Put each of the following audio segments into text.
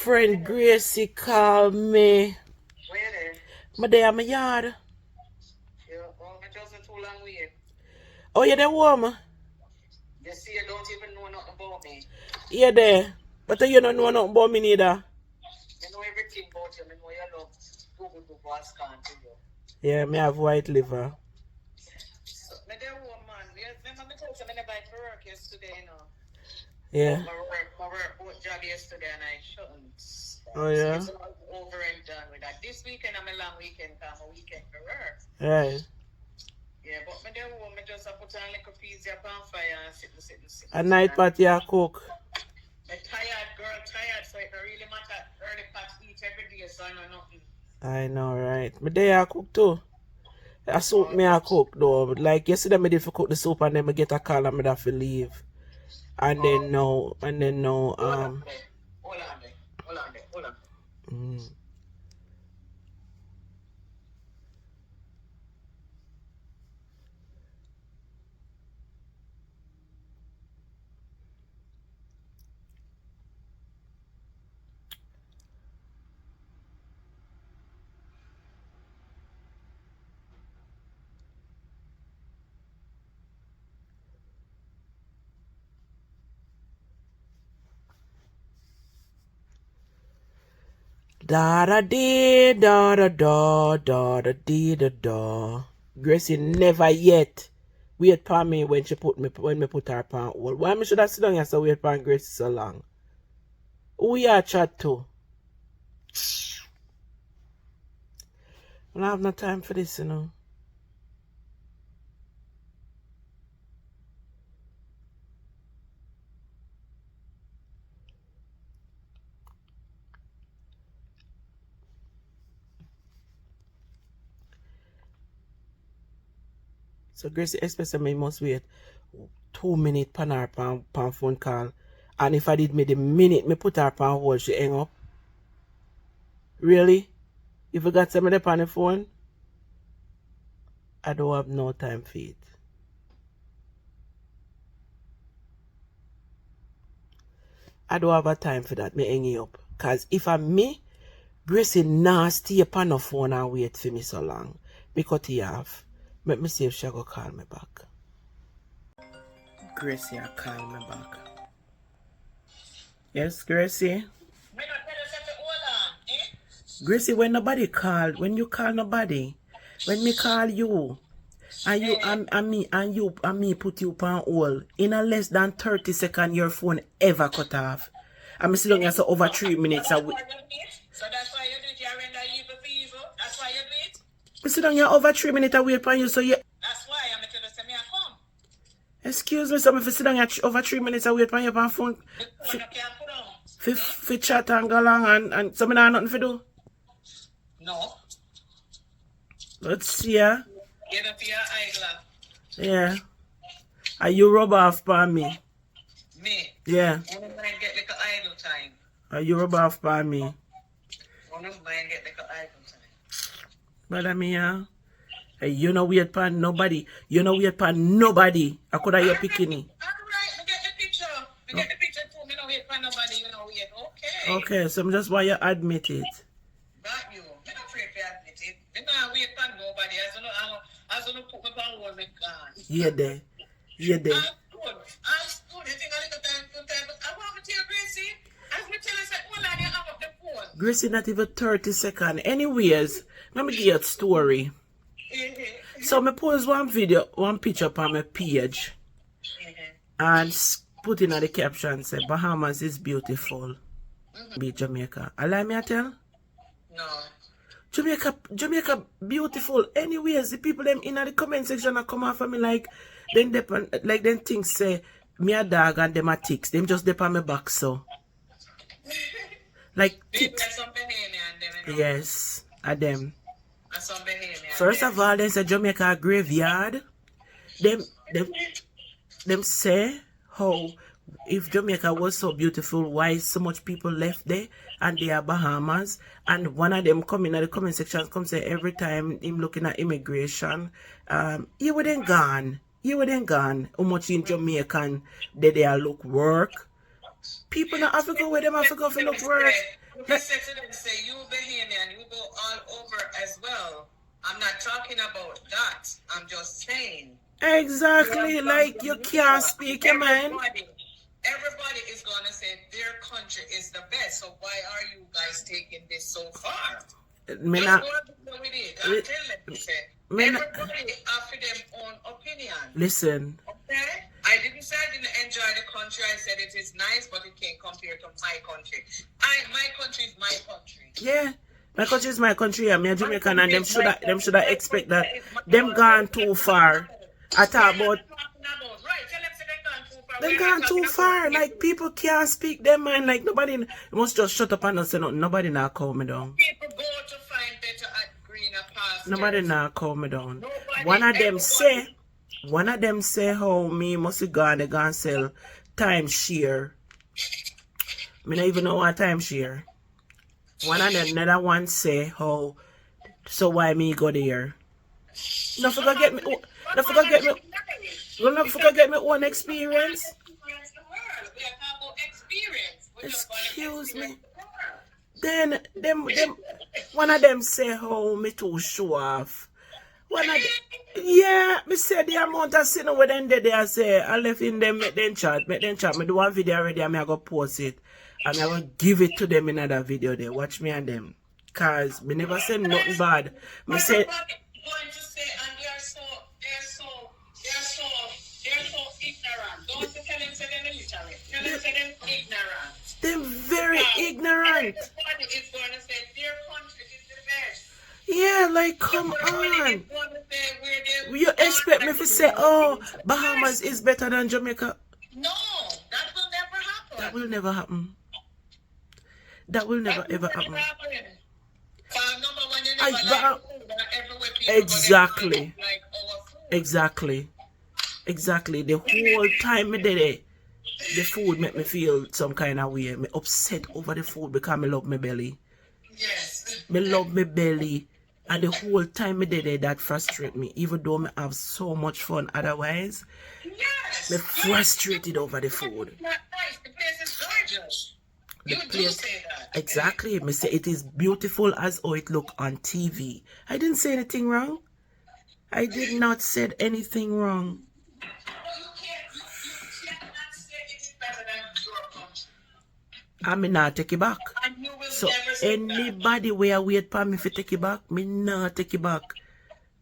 friend Gracie called me. Where there? My day at my yard. Yeah, well, I just too long wait. Oh, you there, woman? You see, you don't even know nothing about me. Yeah, there. But you don't know nothing about me neither. You know everything about you. I know you love Google what's going to you. Yeah, me have white liver. So, me there, woman. Remember me told you I buy for work yesterday, you know. Yeah. My work job yesterday and I shouldn't. Oh, yeah? So it's all over and done with that. This weekend I'm a long weekend, I'm a weekend for work. Right. Yeah, but me there, me just put on like a pizza on fire and sit. A night party I cook. I'm tired, girl, tired, so it don't really matter. Early pot eat every day, so I know nothing. I know, right? My day I cook too. A soup me I cook though. Like yesterday me did for cook the soup and then me get a call and me have to leave. And then no, Hold on. Mm. Da da dee da da da da da dee da da. Gracie never yet wait for me when me put her pan hold. Why me should have sit down here so wait for Gracie so long? Who you chat to? I don't have no time for this, you know. So Gracie expects me must wait 2 minutes pan her pan phone call. And if I did me the minute me put her pan hold, she hang up. Really? You forgot somebody on the phone? I don't have no time for it. I don't have a time for that. Me hang it up. Cause if I'm me, Gracie nasty upon the phone and wait for me so long. Me cut it off. Let me see if she go call me back. Gracie I call me back. Yes, Gracie? Gracie, when nobody called, when you call nobody, when me call you, and you and me put you on hold, in a less than 30 seconds your phone ever cut off. I'm still down here so over 3 minutes. So that's why you do it, you render evil for evil. That's why you do it. I sit down here over 3 minutes I wait for you, so you. That's why I'm going to say me I come. Excuse me, so if I sit down here over 3 minutes I wait for you on phone. The phone you can't put on. For chat and go along and so I don't have nothing to do. No. Let's see ya. Get up your eyeglass. Yeah. Are you rub off by me? Me? Yeah. I don't mind get like idle time. Are you rub off by me? I don't mind get like idle time. But I mean, hey, you know wait pan nobody. You know wait pan nobody. I could have your picking. Alright, we get the picture. We get the picture too. We don't wait for nobody, you know wait. Okay. Okay, so I'm just why you admit it. Not you. You're not afraid to admit it. You don't wait for nobody. As you put me on one, me gone. Yeah, there. Yeah, there. I'm good. You think I little time, but I want to tell Gracie. As me tell her, hold on, you hang up the phone. Gracie, not even 30 seconds. Anyways, let me give you a story. So I post one picture on my page and put in the caption say Bahamas is beautiful. Be Jamaica. Allow me to tell? No. Jamaica beautiful. Anyways, the people them in the comment section are come after me like then things say me a dog and them a ticks. Them just dep on my back so. Like ticks. Yes, a them. First of all, they say Jamaica a graveyard. Them say how if Jamaica was so beautiful, why so much people left there and they are Bahamas. And one of them come in the comment section come say every time him looking at immigration, you wouldn't gone. How much in Jamaican they look work. People in Africa where them Africa for look work. You can say to them, say, you Bahamian, you go all over as well. I'm not talking about that. I'm just saying. Exactly, like you can't speak your mind. Everybody is going to say their country is the best. So why are you guys taking this so far? Me Just not, go with it. I tell them, say, everybody have their own opinion. listen. Okay? I didn't say I didn't enjoy the country. I said it is nice, but it can't compare to my country. My country is my country. Yeah. My country is my country, and me a Jamaican, and them shoulda expect that them gone too far. I talk about them gone too far. Like people can't speak their mind. Like nobody you must just shut up and not say nothing. Nobody now call me down. People go to find better at greener pastures. Nobody now call me down. One of them say how me must go and they gonna sell timeshare. Me not even know what timeshare. One of them another one say how so why me go there. Don't forget me own experience. Excuse me. Then them one of them say how me too show off. Yeah, me say the amount of sin with them there I say I left in them make them chat. Me do one video already and I go post it. And I will give it to them in another video there. Watch me and them. Cause me never said nothing bad. Me say going to say, and they're so ignorant. Don't tell them say them illiterate. Tell them say them ignorant. They're very ignorant. Everybody is going to say their country is the best. Yeah, like come on. You expect me to say, oh, Bahamas is better than Jamaica? No, that will never happen. That will never happen. That will never ever happen. Exactly. Exactly. The whole time me did it, the food make me feel some kind of way. Me upset over the food because me love my belly. Yes. Me love my belly. And the whole time me did it, that frustrate me. Even though me have so much fun otherwise. Yes. Me frustrated over the food. It's not nice. The place is gorgeous. You do say that. Exactly. Me say it is beautiful as how it look on TV. I didn't say anything wrong. I did not said anything wrong. But you cannot say it is better than your country. I may not take it back. And you will So never say anybody where wait for me to take it back, me not take it back.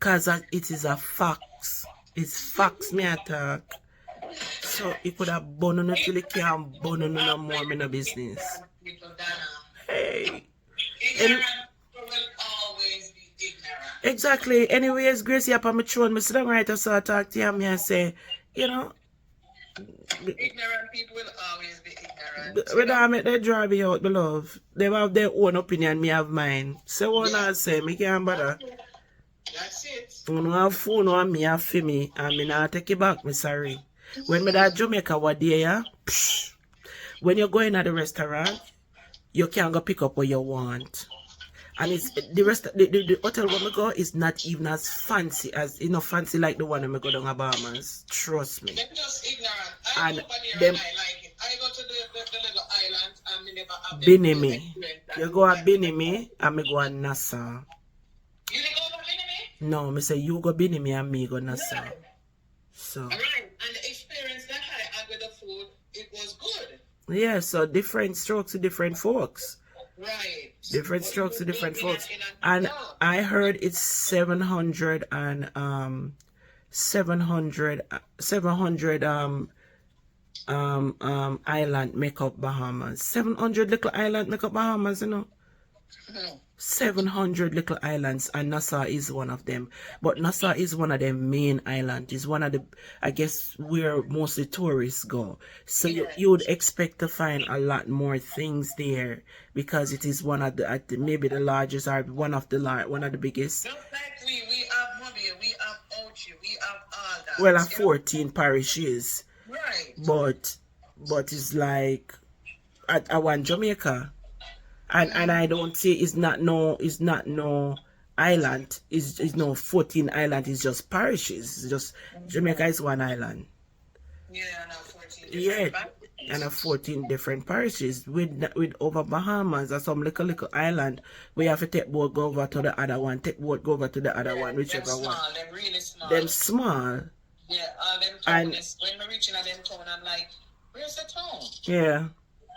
Cause it is a facts. It's facts me attack. So you could have bun on it till you can't bun on no more me no business. Hey. Ignorant will always be ignorant. Exactly. Anyways, Gracie up on my throne, me sit down right so I talk to him and say, you know, Ignorant people will always be ignorant. when I make they drive me out, my love, they have their own opinion, me have mine. So what I say, me can't bother. That's it. You know, have phone on me, have for me, and me not take it back, me sorry. When me that Jamaica was there, yeah, when you go in at the restaurant, you can go pick up what you want. And it's the hotel where me go is not even as fancy as fancy like the one that me go down to Bahamas. Trust me. They're just ignorant. I And go over there them and I like it. I go to the little island and me never have Binimi. You go at Binimi and me go at Nassau. You didn't go to Binimi? No, me say you go Binimi and me go Nassau. So Right. And the experience that I had with the food, it was good. yeah, so different strokes to different folks. Right. Different But strokes to you different eat folks. in And no. I heard it's 700 island make up Bahamas. 700 little island make up Bahamas, you know. No. 700 little islands, and Nassau is one of them. But Nassau is one of the main islands. It's one of the, I guess, where mostly tourists go. So you would expect to find a lot more things there because it is one of the, maybe the largest or one of the biggest. Just like we have Mobile, we have Ochi, we have all that. Well, 14 parishes, Right. but it's like I want Jamaica. And I don't say it's not no island. It's no 14 island. It's just parishes. It's just Jamaica is one island. Yeah, no, 14 Yeah, different. and a 14 different parishes with over Bahamas or some little island. We have to take boat go over to the other one, take boat go over to the other one, Them whichever one. small, them really small. Them small. Yeah, all them And town. When we're reaching a them town, I'm like, where's the town? yeah,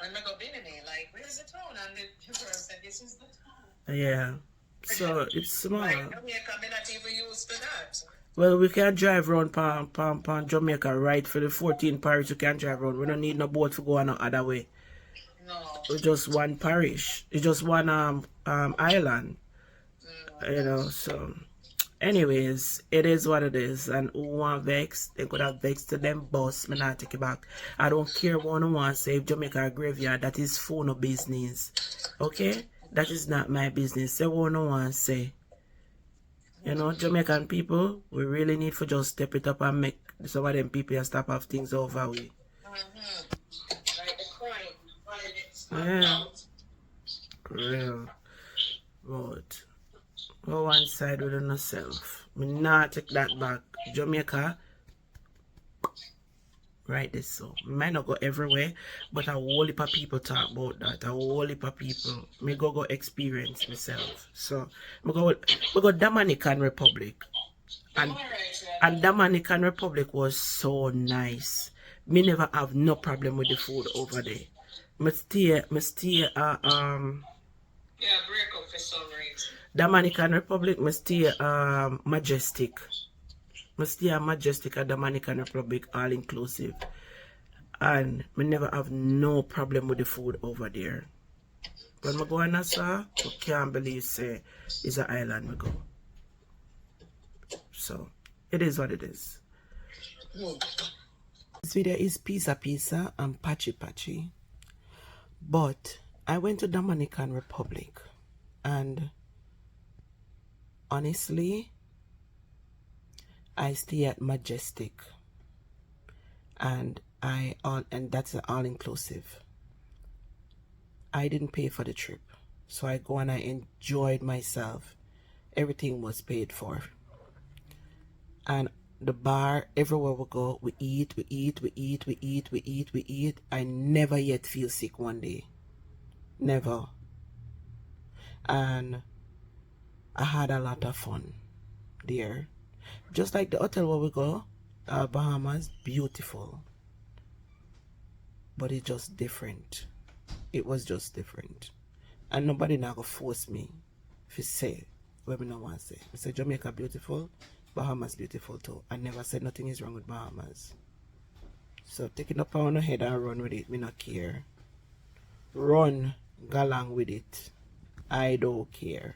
When we go Bimini, like, where's the town? And the girl said, this is the town. yeah. So it's small. Like, Jamaica, I'm not even used to that. Well, we can drive around pan Jamaica right for the 14 parish. We can drive around. We don't need no boat to go on no other way. No. It's just one parish. It's just one island. You know, so anyways, it is what it is. And who want vex, they could have vexed to them boss. Me not take it back. I don't care what no one say. If Jamaica a graveyard, that is for no business. Okay? That is not my business. Say what no one say. You know, Jamaican people, we really need to just step it up and make some of them people and stop have things over with. Like the crime, violence, Yeah. Real. But go one side with yourself. Me not take that back. Jamaica, right this so. Might not go everywhere, but a whole heap of people talk about that. A whole heap of people. Me go experience myself. So we go Dominican Republic. And Dominican Republic was so nice. Me never have no problem with the food over there. Me stay yeah, break up for some reason. Dominican Republic, me stay Majestic. Me stay Majestic at Dominican Republic, all inclusive. And me never have no problem with the food over there. When I go on Nassau, I can't believe say it's an island we go. So it is what it is. This video is pizza and patchy. But I went to Dominican Republic and honestly I stay at Majestic and that's an all-inclusive. I didn't pay for the trip, so I go and I enjoyed myself. Everything was paid for. And the bar, everywhere we go, we eat. I never yet feel sick one day. Never. And I had a lot of fun there. Just like the hotel where we go, Bahamas, beautiful. But it's just different. It was just different. And nobody now go force me to say what me no want to say. I say Jamaica beautiful, Bahamas beautiful too. I never said nothing is wrong with Bahamas. So take it up on your head and run with it. Me not care. Run, go along with it. I don't care.